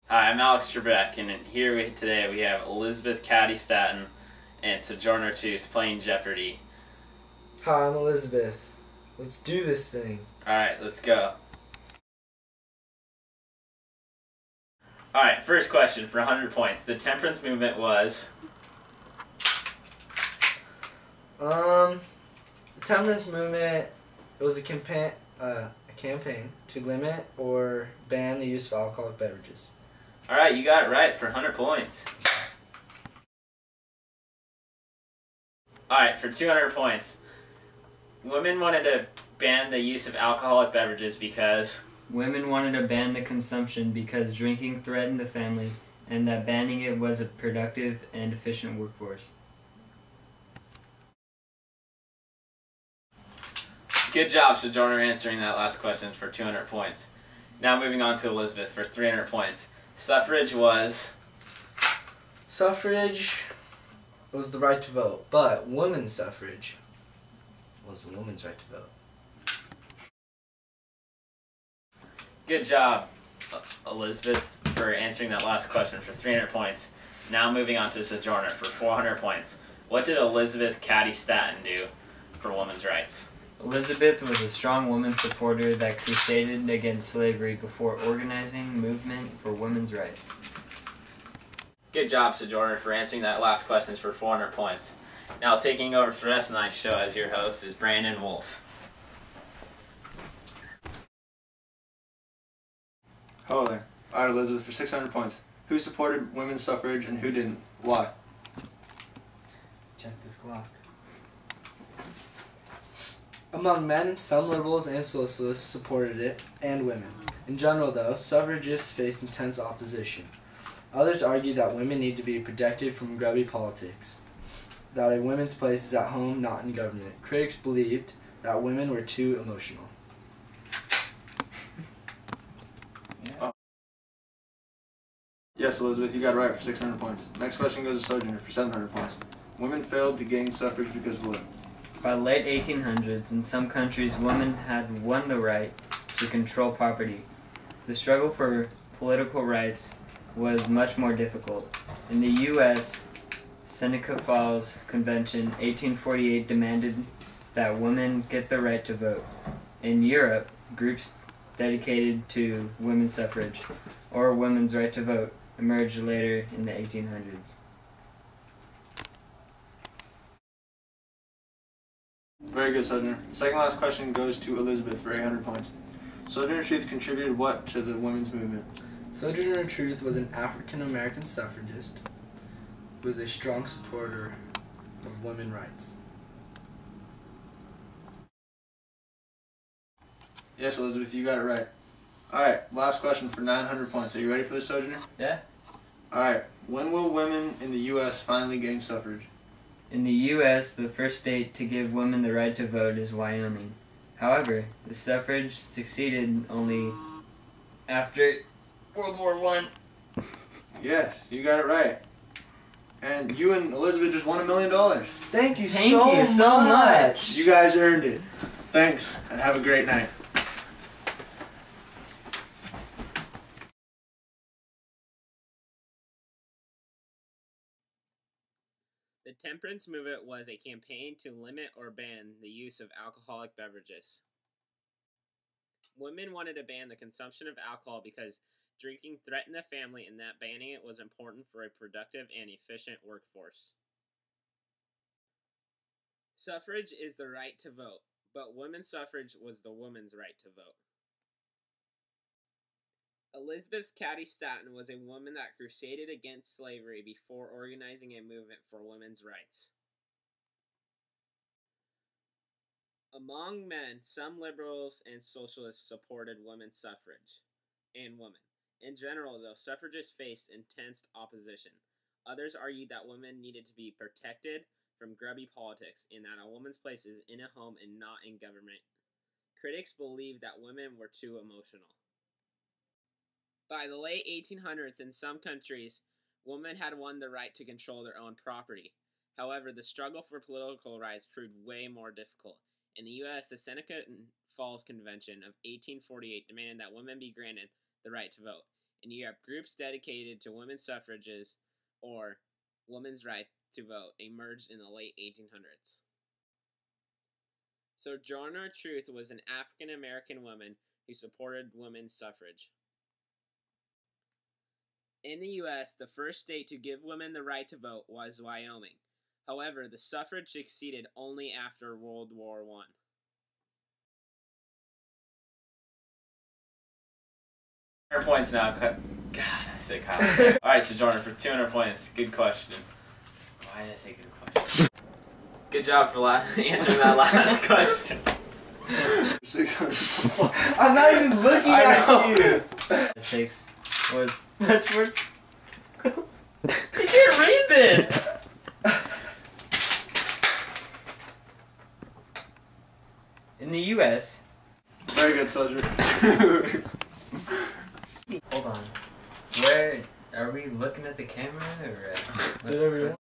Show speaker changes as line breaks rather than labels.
Hi, I'm Alex Trebek, and today we have Elizabeth Cady Stanton and Sojourner Truth playing Jeopardy!
Hi, I'm Elizabeth. Let's do this thing.
Alright, let's go. Alright, first question for 100 points. The temperance movement was...
The temperance movement, it was a campaign to limit or ban the use of alcoholic beverages.
Alright, you got it right for 100 points. Alright, for 200 points. Women wanted to ban the use of alcoholic beverages because...
Women wanted to ban the consumption because drinking threatened the family and that banning it was a productive and efficient workforce.
Good job, Sojourner, answering that last question for 200 points. Now moving on to Elizabeth for 300 points. Suffrage was...
Suffrage was the right to vote, but women's suffrage was the woman's right to vote.
Good job, Elizabeth, for answering that last question for 300 points. Now moving on to Sojourner for 400 points. What did Elizabeth Cady Stanton do for women's rights?
Elizabeth was a strong woman supporter that crusaded against slavery before organizing movement for women's rights.
Good job, Sojourner, for answering that last question for 400 points. Now taking over for the rest of tonight's show as your host is Brandon Wolf.
Hello there. Alright, Elizabeth, for 600 points. Who supported women's suffrage and who didn't? Why?
Check this clock. Among men, some liberals and socialists supported it, and women. In general, though, suffragists faced intense opposition. Others argued that women need to be protected from grubby politics, that a woman's place is at home, not in government. Critics believed that women were too emotional.
Yes, Elizabeth, you got it right for 600 points. Next question goes to Sojourner for 700 points. Women failed to gain suffrage because of what?
By the late 1800s, in some countries, women had won the right to control property. The struggle for political rights was much more difficult. In the U.S., Seneca Falls Convention 1848 demanded that women get the right to vote. In Europe, groups dedicated to women's suffrage, or women's right to vote, emerged later in the 1800s.
Very good, Sojourner. The second last question goes to Elizabeth for 800 points. Sojourner Truth contributed what to the women's movement?
Sojourner Truth was an African-American suffragist who was a strong supporter of women's rights.
Yes, Elizabeth, you got it right. Alright, last question for 900 points. Are you ready for this, Sojourner?
Yeah?
Alright, when will women in the U.S. finally gain suffrage?
In the U.S., the first state to give women the right to vote is Wyoming. However, the suffrage succeeded only after World War I.
Yes, you got it right. And you and Elizabeth just won $1 million.
Thank you
Thank you so much.
You guys earned it. Thanks, and have a great night.
The temperance movement was a campaign to limit or ban the use of alcoholic beverages. Women wanted to ban the consumption of alcohol because drinking threatened the family and that banning it was important for a productive and efficient workforce. Suffrage is the right to vote, but women's suffrage was the woman's right to vote. Elizabeth Cady Stanton was a woman that crusaded against slavery before organizing a movement for women's rights. Among men, some liberals and socialists supported women's suffrage and women. In general, though, suffragists faced intense opposition. Others argued that women needed to be protected from grubby politics and that a woman's place is in a home and not in government. Critics believed that women were too emotional. By the late 1800s, in some countries, women had won the right to control their own property. However, the struggle for political rights proved way more difficult. In the U.S., the Seneca Falls Convention of 1848 demanded that women be granted the right to vote. In Europe, groups dedicated to women's suffrages or women's right to vote emerged in the late 1800s. Sojourner Truth was an African American woman who supported women's suffrage. In the U.S., the first state to give women the right to vote was Wyoming. However, the suffrage succeeded only after World War I.
200 points now. God, I say Kyle. Alright, Sojourner, for 200 points. Good question. Why did I say good question? Good job for answering that last question.
600 points.
I'm not even looking at you.
It takes was much more.
You can't read this!
In the U.S.
Very good, Soldier.
Hold on. Where are we looking at the camera or?
Whatever you want.